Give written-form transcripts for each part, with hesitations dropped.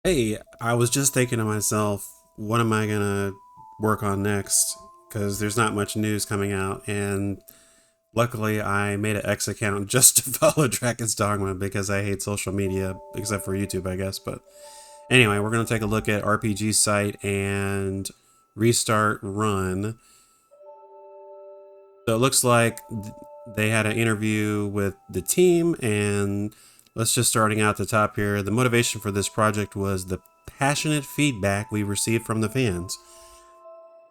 Hey, I was just thinking to myself, what am I gonna work on next? Because there's not much news coming out, and luckily I made an X account just to follow Dragon's Dogma because I hate social media, except for YouTube, I guess. But anyway, we're gonna take a look at RPG site and restart run. So it looks like they had an interview with the team, and let's just starting out at the top here. The motivation for this project was the passionate feedback we received from the fans.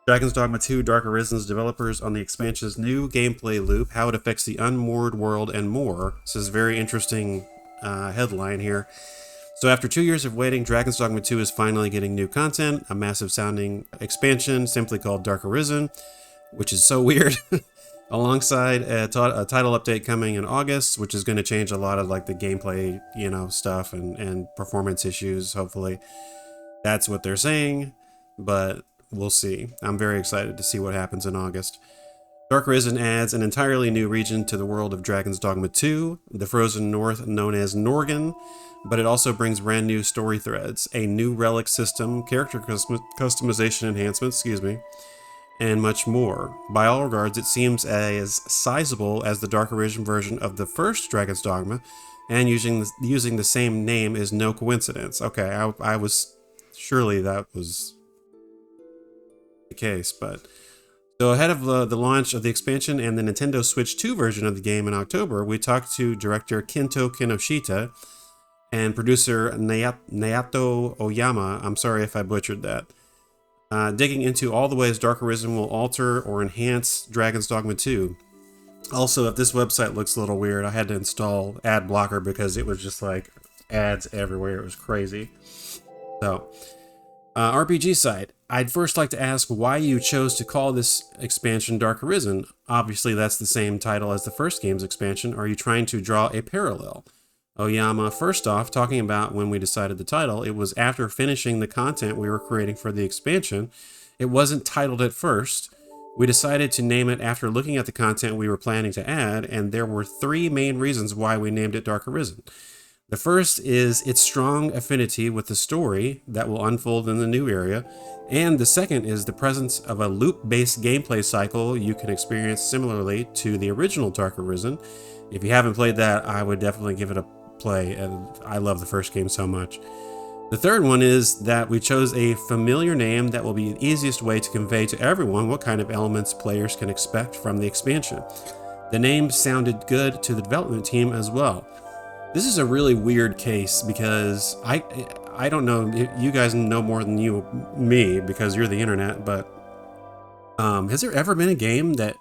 Dragon's Dogma 2 Dark Arisen's developers on the expansion's new gameplay loop, how it affects the unmoored world, and more. This is a very interesting headline here. So after 2 years of waiting, Dragon's Dogma 2 is finally getting new content, a massive sounding expansion simply called Dark Arisen, which is so weird. Alongside a title update coming in August, which is going to change a lot of like the gameplay, stuff and performance issues. Hopefully, that's what they're saying, but we'll see. I'm very excited to see what happens in August. Dark Arisen adds an entirely new region to the world of Dragon's Dogma 2, the frozen north known as Norgan, but it also brings brand new story threads, a new relic system, character customization enhancements, and much more. By all regards, it seems as sizable as the Dark Arisen version of the first Dragon's Dogma, and using the same name is no coincidence. Okay, I was surely that was the case, but so ahead of the launch of the expansion and the Nintendo Switch 2 version of the game in October, we talked to director Kento Kinoshita and producer Naoto Oyama. I'm sorry if I butchered that. Digging into all the ways Dark Arisen will alter or enhance Dragon's Dogma 2. Also, if this website looks a little weird, I had to install ad blocker because it was just like ads everywhere. It was crazy. So, RPG site. I'd first like to ask why you chose to call this expansion Dark Arisen. Obviously, that's the same title as the first game's expansion. Are you trying to draw a parallel? Oyama, first off, talking about when we decided the title, it was after finishing the content we were creating for the expansion. It wasn't titled at first. We decided to name it after looking at the content we were planning to add, and there were three main reasons why we named it Dark Arisen. The first is its strong affinity with the story that will unfold in the new area, and the second is the presence of a loop-based gameplay cycle you can experience similarly to the original Dark Arisen. If you haven't played that, I would definitely give it a play, and I love the first game so much. The third one is that we chose a familiar name that will be the easiest way to convey to everyone what kind of elements players can expect from the expansion. The name sounded good to the development team as well. This is a really weird case because I don't know, you guys know more than me because you're the internet, but has there ever been a game that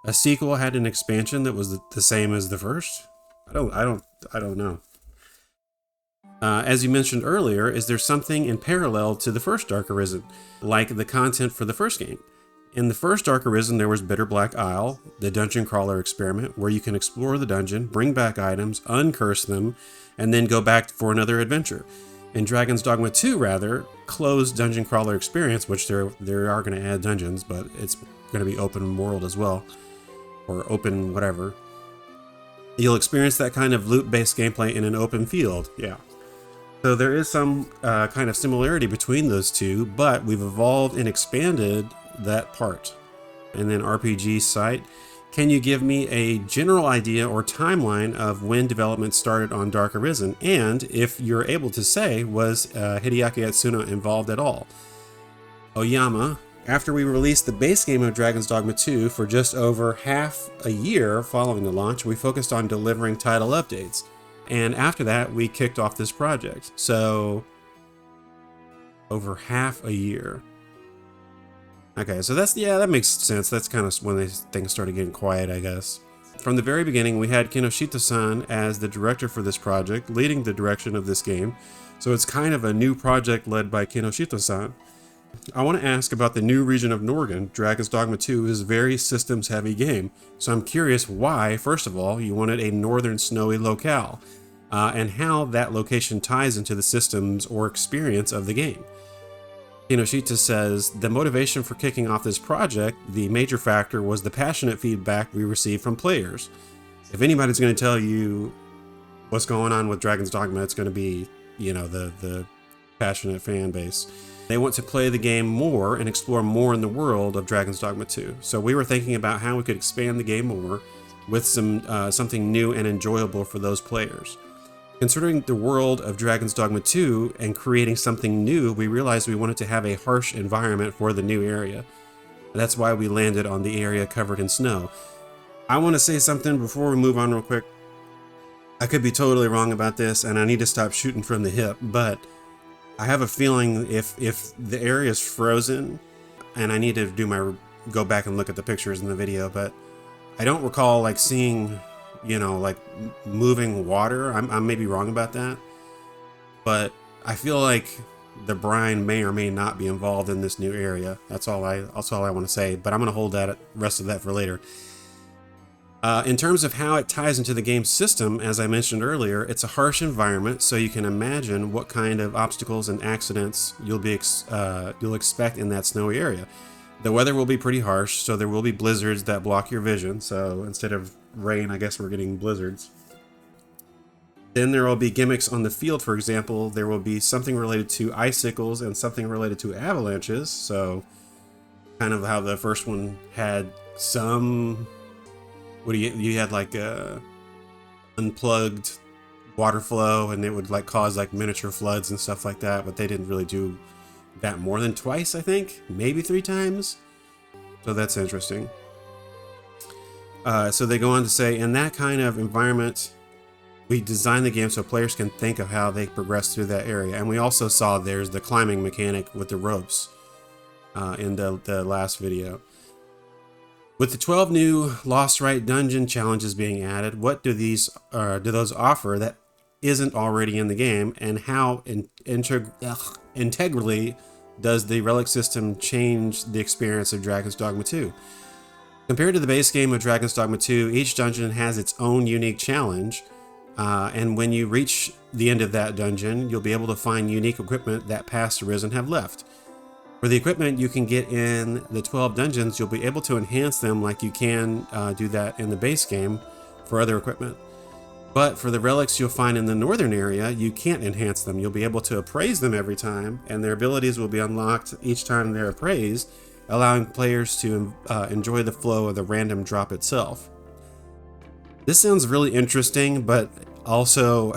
a sequel had an expansion that was the same as the first? I don't know. As you mentioned earlier, is there something in parallel to the first Dark Arisen, like the content for the first game? In the first Dark Arisen, there was Bitter Black Isle, the dungeon crawler experiment, where you can explore the dungeon, bring back items, uncurse them, and then go back for another adventure. In Dragon's Dogma 2, rather, closed dungeon crawler experience, which they are going to add dungeons, but it's going to be open world as well, or open whatever. You'll experience that kind of loop-based gameplay in an open field, yeah. So there is some kind of similarity between those two, but we've evolved and expanded that part. And then RPG site, can you give me a general idea or timeline of when development started on Dark Arisen? And if you're able to say, was Hideaki Atsuno involved at all? Oyama, after we released the base game of Dragon's Dogma 2 for just over half a year following the launch, we focused on delivering title updates. And after that, we kicked off this project. So, over half a year. Okay, so that makes sense. That's kind of when things started getting quiet, I guess. From the very beginning, we had Kinoshita-san as the director for this project, leading the direction of this game. So it's kind of a new project led by Kinoshita-san. I want to ask about the new region of Norgan. Dragon's Dogma 2 is a very systems-heavy game, so I'm curious why, first of all, you wanted a northern snowy locale, and how that location ties into the systems or experience of the game. Kinoshita says, the motivation for kicking off this project, the major factor was the passionate feedback we received from players. If anybody's going to tell you what's going on with Dragon's Dogma, it's going to be, the passionate fan base. They want to play the game more and explore more in the world of Dragon's Dogma 2. So we were thinking about how we could expand the game more with something new and enjoyable for those players. Considering the world of Dragon's Dogma 2 and creating something new, we realized we wanted to have a harsh environment for the new area. That's why we landed on the area covered in snow. I want to say something before we move on real quick. I could be totally wrong about this, and I need to stop shooting from the hip, but I have a feeling if the area is frozen, and I need to go back and look at the pictures in the video, but I don't recall like seeing, like moving water. I'm maybe wrong about that, but I feel like the brine may or may not be involved in this new area. That's all I want to say, but I'm going to hold that rest of that for later. In terms of how it ties into the game system, as I mentioned earlier, it's a harsh environment, so you can imagine what kind of obstacles and accidents you'll expect in that snowy area. The weather will be pretty harsh, so there will be blizzards that block your vision. So instead of rain, I guess we're getting blizzards. Then there will be gimmicks on the field. For example, there will be something related to icicles and something related to avalanches. So kind of how the first one had some... you had like unplugged water flow, and it would like cause like miniature floods and stuff like that, but they didn't really do that more than twice, I think, maybe 3 times. So that's interesting. So they go on to say, in that kind of environment, we designed the game so players can think of how they progress through that area. And we also saw there's the climbing mechanic with the ropes in the last video. With the 12 new Lost Rite dungeon challenges being added, what do those offer that isn't already in the game, and how integrally does the Relic system change the experience of Dragon's Dogma 2? Compared to the base game of Dragon's Dogma 2, each dungeon has its own unique challenge, and when you reach the end of that dungeon, you'll be able to find unique equipment that past Arisen have left. For the equipment you can get in the 12 dungeons, you'll be able to enhance them like you can do that in the base game for other equipment. But for the relics you'll find in the northern area, you can't enhance them. You'll be able to appraise them every time, and their abilities will be unlocked each time they're appraised, allowing players to enjoy the flow of the random drop itself. This sounds really interesting, but also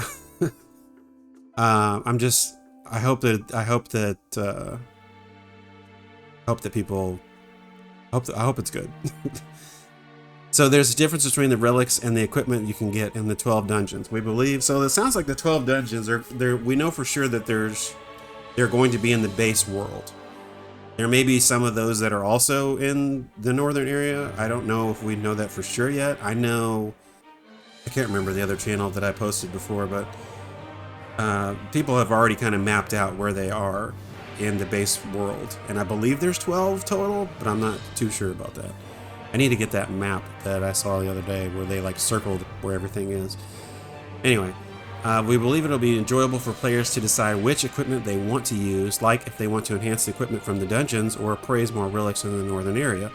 I hope it's good. So there's a difference between the relics and the equipment you can get in the 12 dungeons. We believe, so it sounds like the 12 dungeons we know for sure that they're going to be in the base world. There may be some of those that are also in the northern area. I don't know if we know that for sure yet. I can't remember the other channel that I posted before, but people have already kind of mapped out where they are in the base world. And I believe there's 12 total, but I'm not too sure about that. I need to get that map that I saw the other day where they like circled where everything is. Anyway, we believe it'll be enjoyable for players to decide which equipment they want to use, like if they want to enhance the equipment from the dungeons or appraise more relics in the northern area.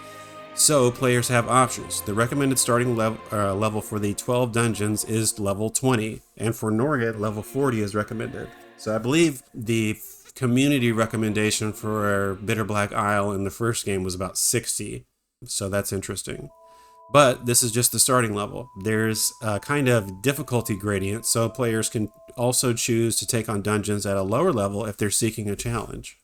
So players have options. The recommended starting level for the 12 dungeons is level 20, and for Norgan, level 40 is recommended. So I believe the community recommendation for Bitter Black Isle in the first game was about 60. So that's interesting. But this is just the starting level. There's a kind of difficulty gradient, so players can also choose to take on dungeons at a lower level if they're seeking a challenge.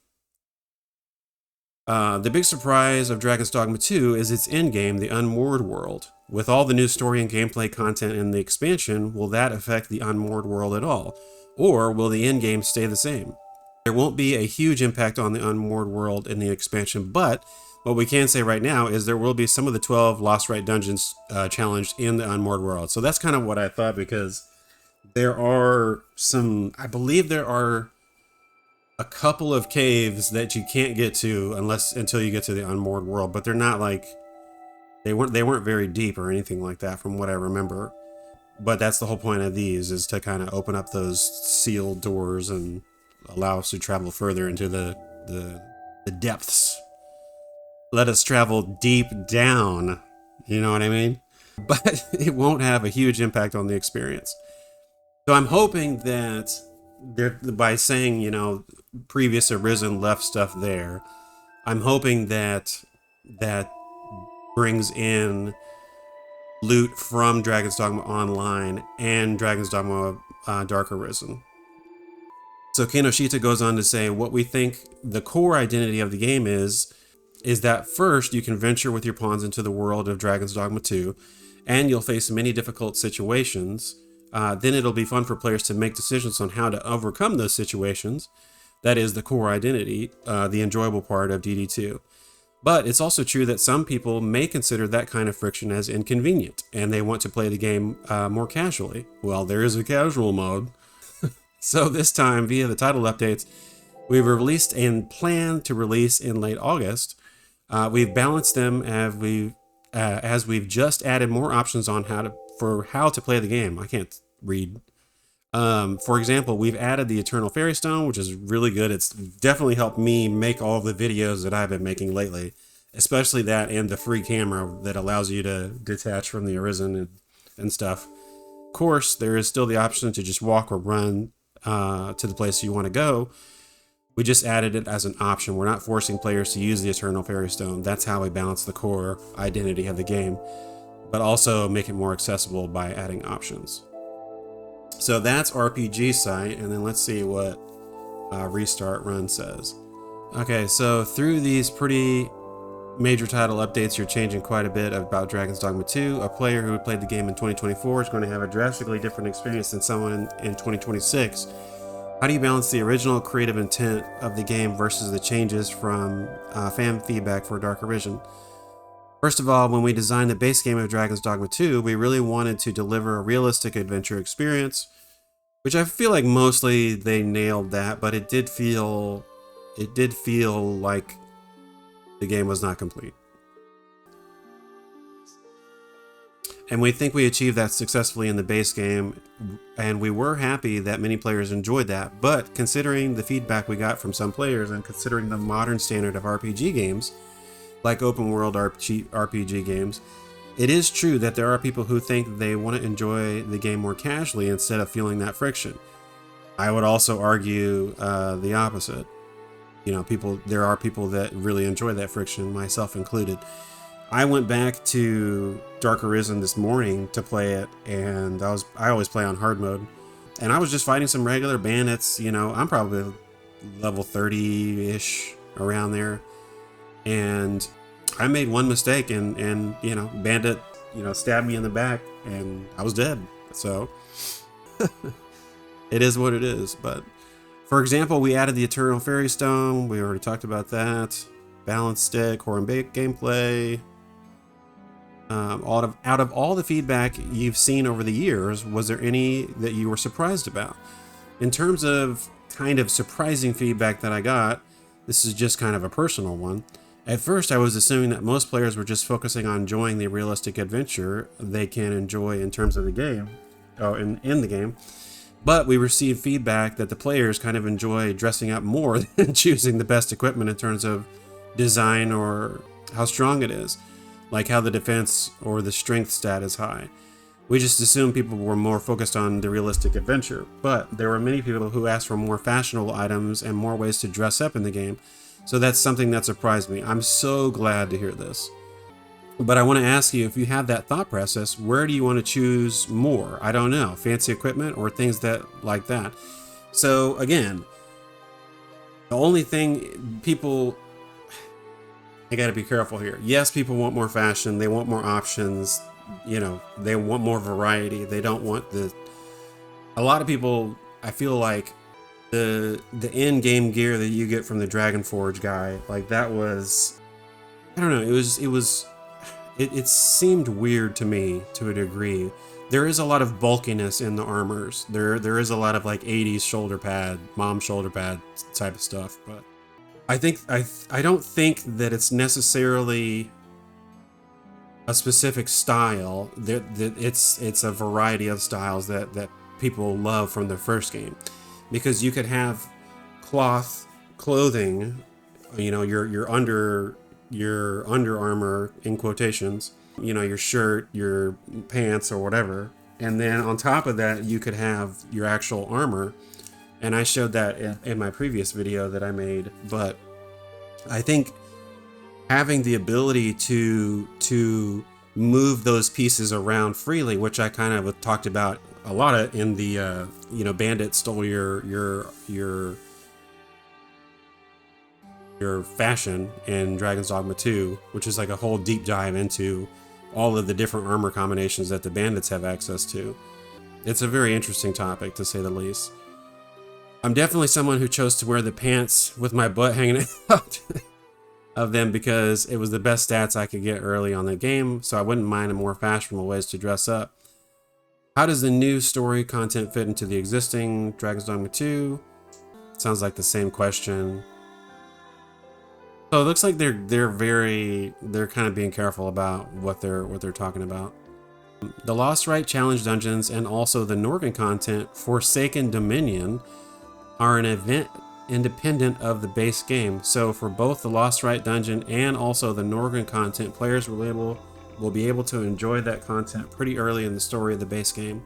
The big surprise of Dragon's Dogma 2 is its endgame, the Unmoored World. With all the new story and gameplay content in the expansion, will that affect the Unmoored World at all? Or will the endgame stay the same? There won't be a huge impact on the Unmoored World in the expansion, but what we can say right now is there will be some of the 12 Lost Rite dungeons challenged in the Unmoored World. So that's kind of what I thought, because there are I believe there are a couple of caves that you can't get to until you get to the Unmoored World, but they're not like, they weren't very deep or anything like that from what I remember. But that's the whole point of these, is to kind of open up those sealed doors and allow us to travel further into the depths. Let us travel deep down, you know what I mean? But it won't have a huge impact on the experience. So I'm hoping that by saying, previous Arisen left stuff there, I'm hoping that brings in loot from Dragon's Dogma Online and Dragon's Dogma Dark Arisen. So Kinoshita goes on to say, what we think the core identity of the game is that first you can venture with your pawns into the world of Dragon's Dogma 2, and you'll face many difficult situations. Then it'll be fun for players to make decisions on how to overcome those situations. That is the core identity, the enjoyable part of DD2. But it's also true that some people may consider that kind of friction as inconvenient, and they want to play the game more casually. Well, there is a casual mode. So this time, via the title updates, we've released and plan to release in late August. We've balanced them as we've just added more options on how to play the game. I can't read. For example, we've added the Eternal Fairy Stone, which is really good. It's definitely helped me make all the videos that I've been making lately, especially that and the free camera that allows you to detach from the Arisen and stuff. Of course, there is still the option to just walk or run to the place you want to go. We just added it as an option. We're not forcing players to use the Eternal Fairy Stone. That's how we balance the core identity of the game, but also make it more accessible by adding options. So that's RPG site, and then let's see what Restart Run says. Okay, so through these pretty major title updates, you're changing quite a bit about Dragon's Dogma 2. A player who played the game in 2024 is going to have a drastically different experience than someone in 2026. How do you balance the original creative intent of the game versus the changes from fan feedback for Dark Arisen? First of all, when we designed the base game of Dragon's Dogma 2, we really wanted to deliver a realistic adventure experience, which I feel like mostly they nailed that, but it did feel like the game was not complete. And we think we achieved that successfully in the base game, and we were happy that many players enjoyed that. But considering the feedback we got from some players and considering the modern standard of RPG games, like open world RPG games, it is true that there are people who think they want to enjoy the game more casually instead of feeling that friction. I would also argue the opposite. There are people that really enjoy that friction, myself included. I went back to Dark Arisen this morning to play it, and I always play on hard mode, and I was just fighting some regular bandits. I'm probably level 30-ish, around there, and I made one mistake, and bandit stabbed me in the back, and I was dead. So it is what it is. But for example, we added the Eternal Fairy Stone. We already talked about that. Balance stick, core and bake gameplay. Out of all the feedback you've seen over the years, was there any that you were surprised about? In terms of kind of surprising feedback that I got, this is just kind of a personal one. At first, I was assuming that most players were just focusing on enjoying the realistic adventure they can enjoy in terms of the game, or in the game. But we received feedback that the players kind of enjoy dressing up more than choosing the best equipment in terms of design or how strong it is, like how the defense or the strength stat is high. We just assumed people were more focused on the realistic adventure, but there were many people who asked for more fashionable items and more ways to dress up in the game, so that's something that surprised me. I'm so glad to hear this. But I want to ask you, if you have that thought process, where do you want to choose more? I don't know, fancy equipment or things like that. So again, the only thing I got to be careful here. Yes, people want more fashion. They want more options. They want more variety. They don't want a lot of people, I feel like the end game gear that you get from the Dragon Forge guy, like that was, I don't know. It seemed weird to me to a degree. There is a lot of bulkiness in the armors. There is a lot of like 80s shoulder pad, mom shoulder pad type of stuff, but I don't think that it's necessarily a specific style. That it's a variety of styles that people love from the first game, because you could have clothing, your under armor in quotations, your shirt, your pants, or whatever, and then on top of that you could have your actual armor. And I showed that in my previous video that I made. But I think having the ability to move those pieces around freely, which I kind of talked about a lot of in the bandit stole your fashion in Dragon's Dogma 2, which is like a whole deep dive into all of the different armor combinations that the bandits have access to. It's a very interesting topic, to say the least. I'm definitely someone who chose to wear the pants with my butt hanging out of them because it was the best stats I could get early on the game, so I wouldn't mind a more fashionable ways to dress up. How does the new story content fit into the existing Dragon's Dogma 2? Sounds like the same question. So it looks like they're kind of being careful about what they're talking about. The Lost Rite challenge dungeons and also the Norgan content Forsaken Dominion are an event independent of the base game. So for both the Lost Rite dungeon and also the Norgan content, players will be able to enjoy that content pretty early in the story of the base game.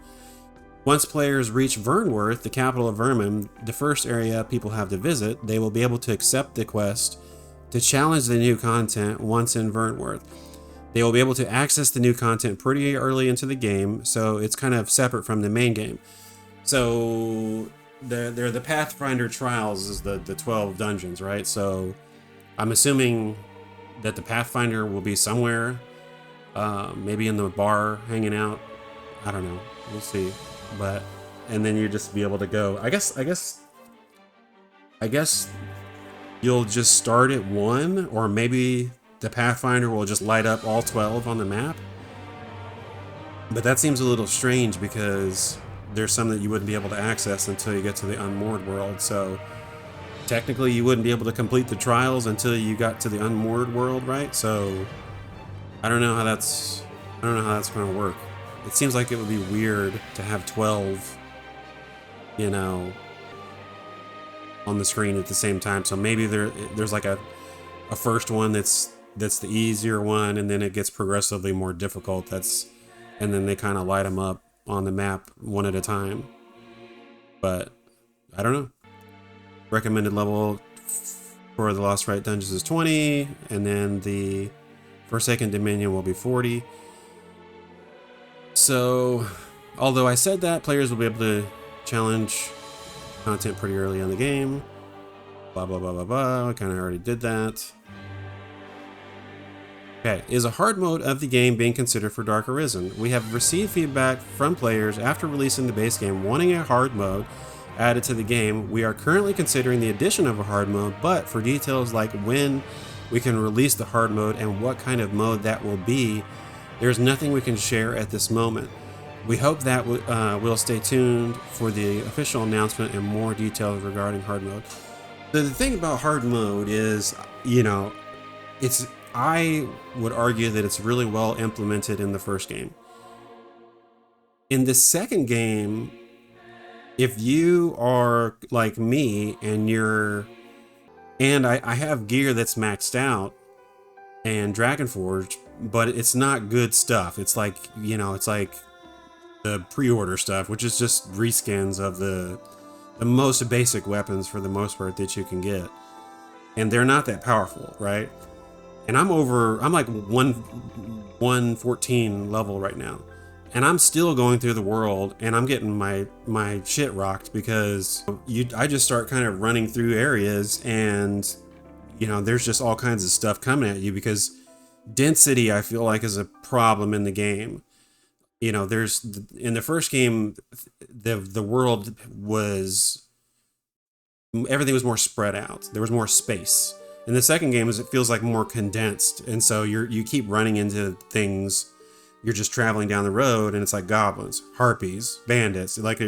Once players reach Vernworth, the capital of Vermin, the first area people have to visit, they will be able to accept the quest to challenge the new content once in Vernworth. They will be able to access the new content pretty early into the game, so it's kind of separate from the main game. So they're the Pathfinder Trials is the 12 dungeons, right? So I'm assuming that the Pathfinder will be somewhere, maybe in the bar hanging out. I don't know. We'll see. And then you just be able to go. I guess you'll just start at 1, or maybe the Pathfinder will just light up all 12 on the map. But that seems a little strange because there's some that you wouldn't be able to access until you get to the Unmoored world. So technically you wouldn't be able to complete the trials until you got to the Unmoored world, right? So I don't know how that's going to work. It seems like it would be weird to have 12, on the screen at the same time. So maybe there's like a first one that's the easier one, and then it gets progressively more difficult. And then they kind of light them up on the map one at a time. But I don't know. Recommended level for the Lost Rite dungeons is 20, and then the Forsaken Dominion will be 40. So, although I said that, players will be able to challenge content pretty early in the game. Blah, blah, blah, blah, blah. I kind of already did that. Okay, is a hard mode of the game being considered for Dark Arisen? We have received feedback from players after releasing the base game wanting a hard mode added to the game. We are currently considering the addition of a hard mode, but for details like when we can release the hard mode and what kind of mode that will be, there's nothing we can share at this moment. We hope that we'll stay tuned for the official announcement and more details regarding hard mode. The thing about hard mode is, I would argue that it's really well implemented in the first game. In the second game, if you are like me and I have gear that's maxed out and Dragonforged, but it's not good stuff. It's like, it's like the pre-order stuff, which is just reskins of the most basic weapons for the most part that you can get. And they're not that powerful, right? And I'm like 114 level right now. And I'm still going through the world and I'm getting my shit rocked because I just start kind of running through areas and, there's just all kinds of stuff coming at you because density, I feel like, is a problem in the game. There's in the first game, the world was, everything was more spread out. There was more space. In the second game, it feels like more condensed, and so you keep running into things. You're just traveling down the road, and it's like goblins, harpies, bandits. Like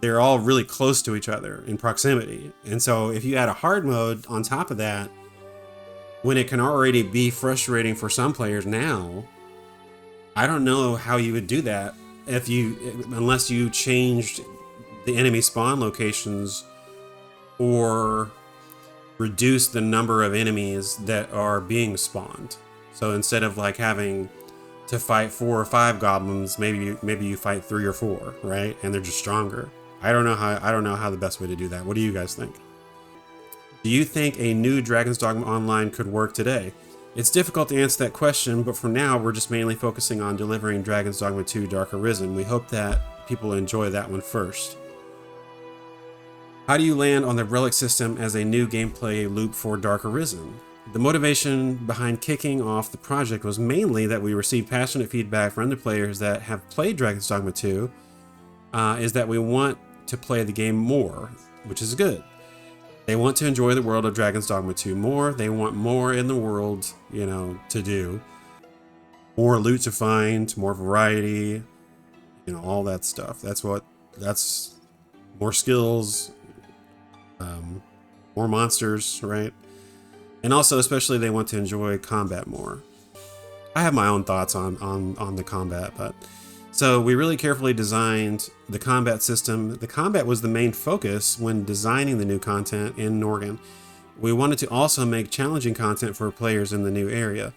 they're all really close to each other in proximity. And so if you add a hard mode on top of that, when it can already be frustrating for some players now, I don't know how you would do that unless you changed the enemy spawn locations or reduce the number of enemies that are being spawned. So instead of like having to fight 4 or 5 goblins, maybe you fight 3 or 4, right? And they're just stronger. I don't know how the best way to do that. What do you guys think? Do you think a new Dragon's Dogma Online could work today? It's difficult to answer that question, but for now, we're just mainly focusing on delivering Dragon's Dogma 2 Dark Arisen. We hope that people enjoy that one first. How do you land on the Relic system as a new gameplay loop for Dark Arisen? The motivation behind kicking off the project was mainly that we received passionate feedback from the players that have played Dragon's Dogma 2, is that we want to play the game more, which is good. They want to enjoy the world of Dragon's Dogma 2 more. They want more in the world, you know, to do. More loot to find, more variety, you know, all that stuff. That's more skills, more monsters, right? And also, especially, they want to enjoy combat more. I have my own thoughts on the combat, but so we really carefully designed the combat system. The combat was the main focus when designing the new content in Norgan. We wanted to also make challenging content for players in the new area.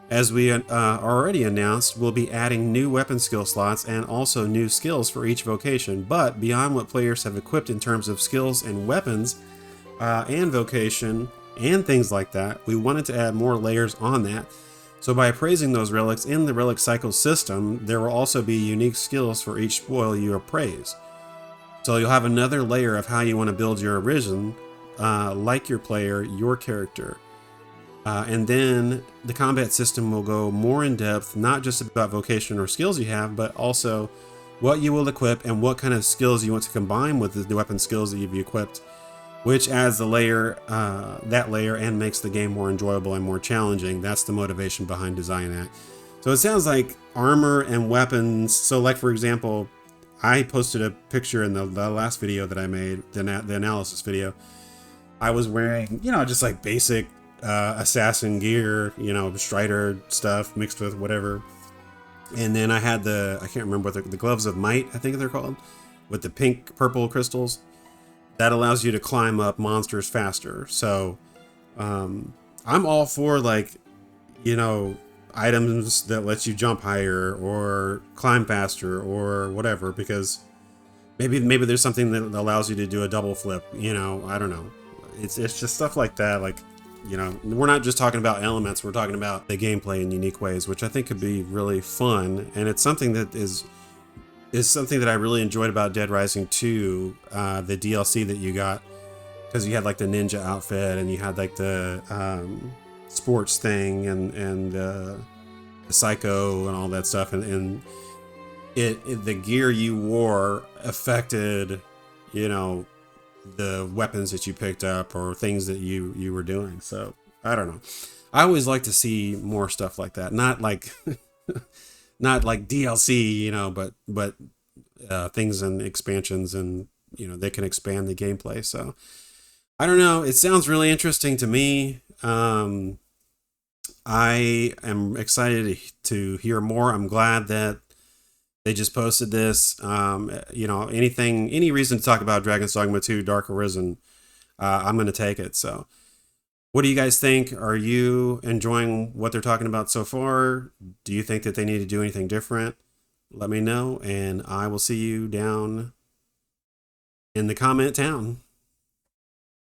As we already announced, we'll be adding new weapon skill slots and also new skills for each vocation, but beyond what players have equipped in terms of skills and weapons and vocation and things like that, we wanted to add more layers on that. So by appraising those relics in the relic cycle system, there will also be unique skills for each spoil you appraise. So you'll have another layer of how you want to build your Arisen, like your player, your character. And then the combat system will go more in depth, not just about vocation or skills you have, but also what you will equip and what kind of skills you want to combine with the weapon skills that you've equipped, which adds the layer, that layer, and makes the game more enjoyable and more challenging. That's the motivation behind designing that. So it sounds like armor and weapons. So like, for example, I posted a picture in the last video that I made, the analysis video. I was wearing, you know, just like basic assassin gear, you know, Strider stuff mixed with whatever. And then I had I can't remember what the gloves of might, I think they're called, with the pink purple crystals. That allows you to climb up monsters faster. So I'm all for, like, you know, items that let you jump higher or climb faster or whatever, because maybe there's something that allows you to do a double flip, you know, I don't know. It's just stuff like that. Like, you know, we're not just talking about elements, we're talking about the gameplay in unique ways, which I think could be really fun. And it's something that is something that I really enjoyed about Dead Rising 2, the DLC that you got, because you had like the ninja outfit and you had like the sports thing and the psycho and all that stuff, and the gear you wore affected, you know, the weapons that you picked up or things that you were doing. So I don't know. I always like to see more stuff like that. Not like not like DLC, you know, but things and expansions, and you know, they can expand the gameplay. So I don't know. It sounds really interesting to me. I am excited to hear more. I'm glad that they just posted this. You know, any reason to talk about Dragon's Dogma 2 Dark Arisen, I'm going to take it. So what do you guys think? Are you enjoying what they're talking about so far? Do you think that they need to do anything different? Let me know, and I will see you down in the comment town.